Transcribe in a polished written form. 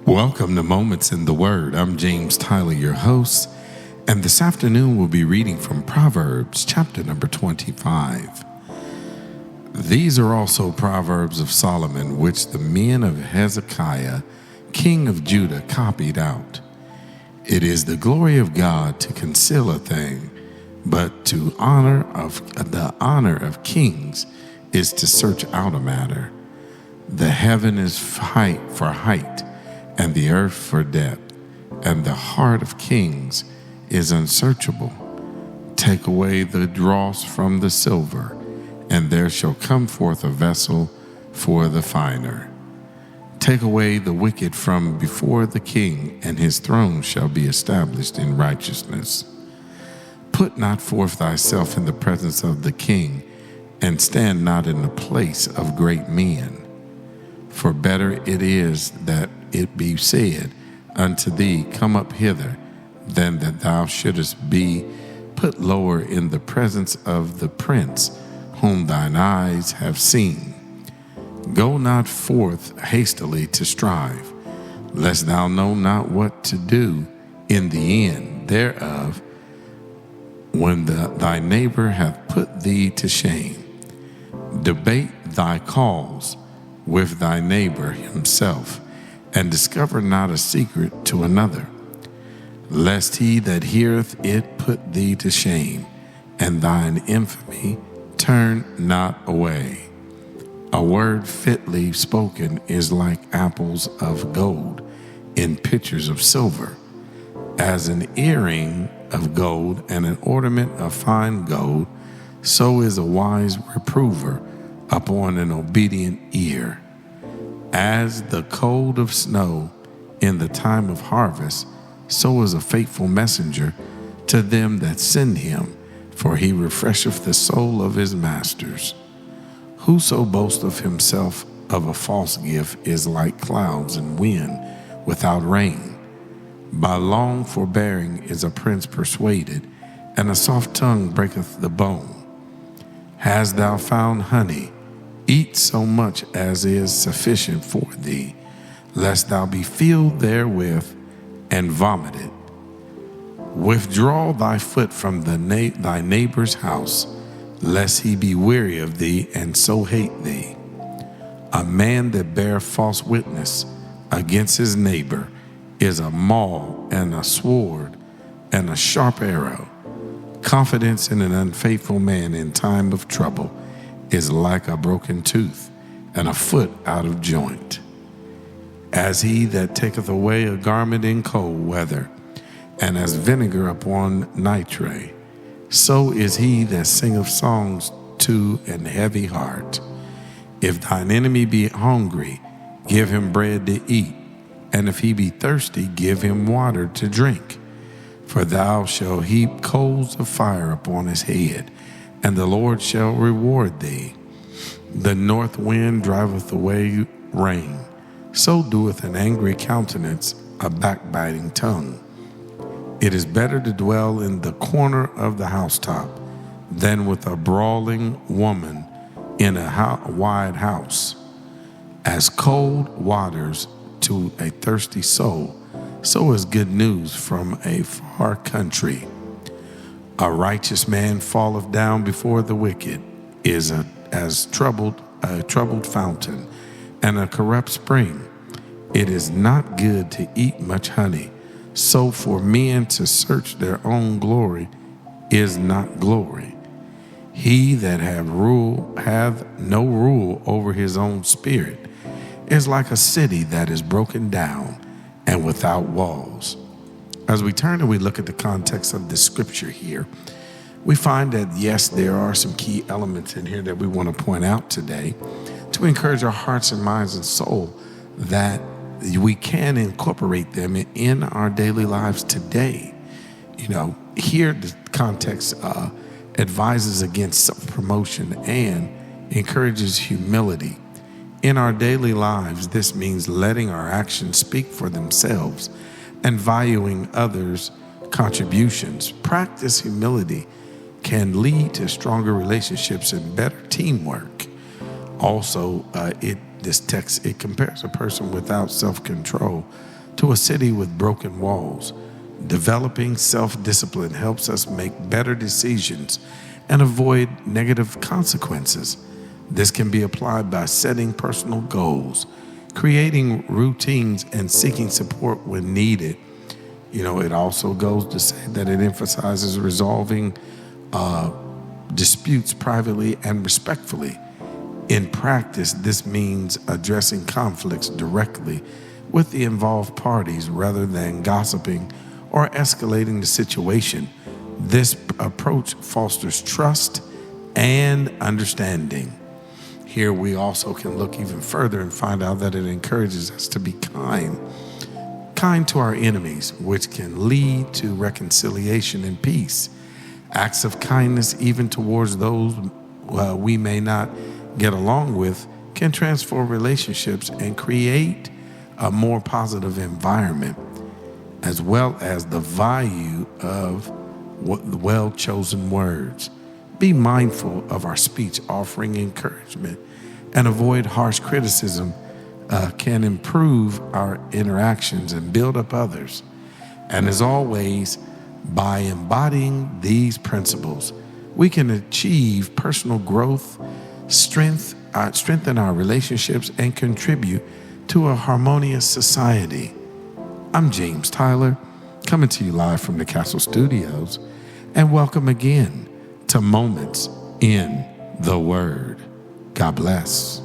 Welcome to Moments in the Word. I'm James Tyler, your host, and this afternoon we'll be reading from Proverbs chapter number 25. These are also Proverbs of Solomon, which the men of Hezekiah, king of Judah, copied out. It is the glory of God to conceal a thing, but the honor of kings is to search out a matter. The heaven is height for height, and the earth for depth, and the heart of kings is unsearchable. Take away the dross from the silver, and there shall come forth a vessel for the finer. Take away the wicked from before the king, and his throne shall be established in righteousness. Put not forth thyself in the presence of the king, and stand not in the place of great men. For better it is that it be said unto thee, Come up hither, than that thou shouldest be put lower in the presence of the prince whom thine eyes have seen. Go not forth hastily to strive, lest thou know not what to do in the end thereof, when thy neighbor hath put thee to shame. Debate thy cause with thy neighbor himself, and discover not a secret to another, lest he that heareth it put thee to shame, and thine infamy turn not away. A word fitly spoken is like apples of gold in pitchers of silver, as an earring of gold and an ornament of fine gold, so is a wise reprover upon an obedient ear. As the cold of snow in the time of harvest, so is a faithful messenger to them that send him, for he refresheth the soul of his masters. Whoso boasteth himself of a false gift is like clouds and wind without rain. By long forbearing is a prince persuaded, and a soft tongue breaketh the bone. Hast thou found honey? Eat so much as is sufficient for thee, lest thou be filled therewith and vomited. Withdraw thy foot from thy neighbor's house, lest he be weary of thee and so hate thee. A man that beareth false witness against his neighbor is a maul and a sword and a sharp arrow. Confidence in an unfaithful man in time of trouble is like a broken tooth and a foot out of joint. As he that taketh away a garment in cold weather, and as vinegar upon nitre, so is he that singeth songs to an heavy heart. If thine enemy be hungry, give him bread to eat, and if he be thirsty, give him water to drink. For thou shalt heap coals of fire upon his head, and the Lord shall reward thee. The north wind driveth away rain, so doeth an angry countenance a backbiting tongue. It is better to dwell in the corner of the housetop than with a brawling woman in a wide house. As cold waters to a thirsty soul, so is good news from a far country. A righteous man falleth down before the wicked, is a troubled fountain, and a corrupt spring. It is not good to eat much honey, so for men to search their own glory is not glory. He that hath no rule over his own spirit is like a city that is broken down and without walls. As we turn and we look at the context of this scripture here, we find that, yes, there are some key elements in here that we want to point out today to encourage our hearts and minds and soul that we can incorporate them in our daily lives today. Here the context advises against self-promotion and encourages humility. In our daily lives, this means letting our actions speak for themselves and valuing others' contributions. Practice humility can lead to stronger relationships and better teamwork. Also, it this text, it compares a person without self-control to a city with broken walls. Developing self-discipline helps us make better decisions and avoid negative consequences. This can be applied by setting personal goals, creating routines, and seeking support when needed. It also goes to say that it emphasizes resolving disputes privately and respectfully. In practice, this means addressing conflicts directly with the involved parties rather than gossiping or escalating the situation. This approach fosters trust and understanding. Here we also can look even further and find out that it encourages us to be kind to our enemies, which can lead to reconciliation and peace. Acts of kindness, even towards those we may not get along with, can transform relationships and create a more positive environment, as well as the value of well-chosen words. Be mindful of our speech, offering encouragement, and avoid harsh criticism can improve our interactions and build up others. And as always, by embodying these principles, we can achieve personal growth, strengthen our relationships, and contribute to a harmonious society. I'm James Tyler, coming to you live from the Castle Studios, and welcome again to Moments in the Word. God bless.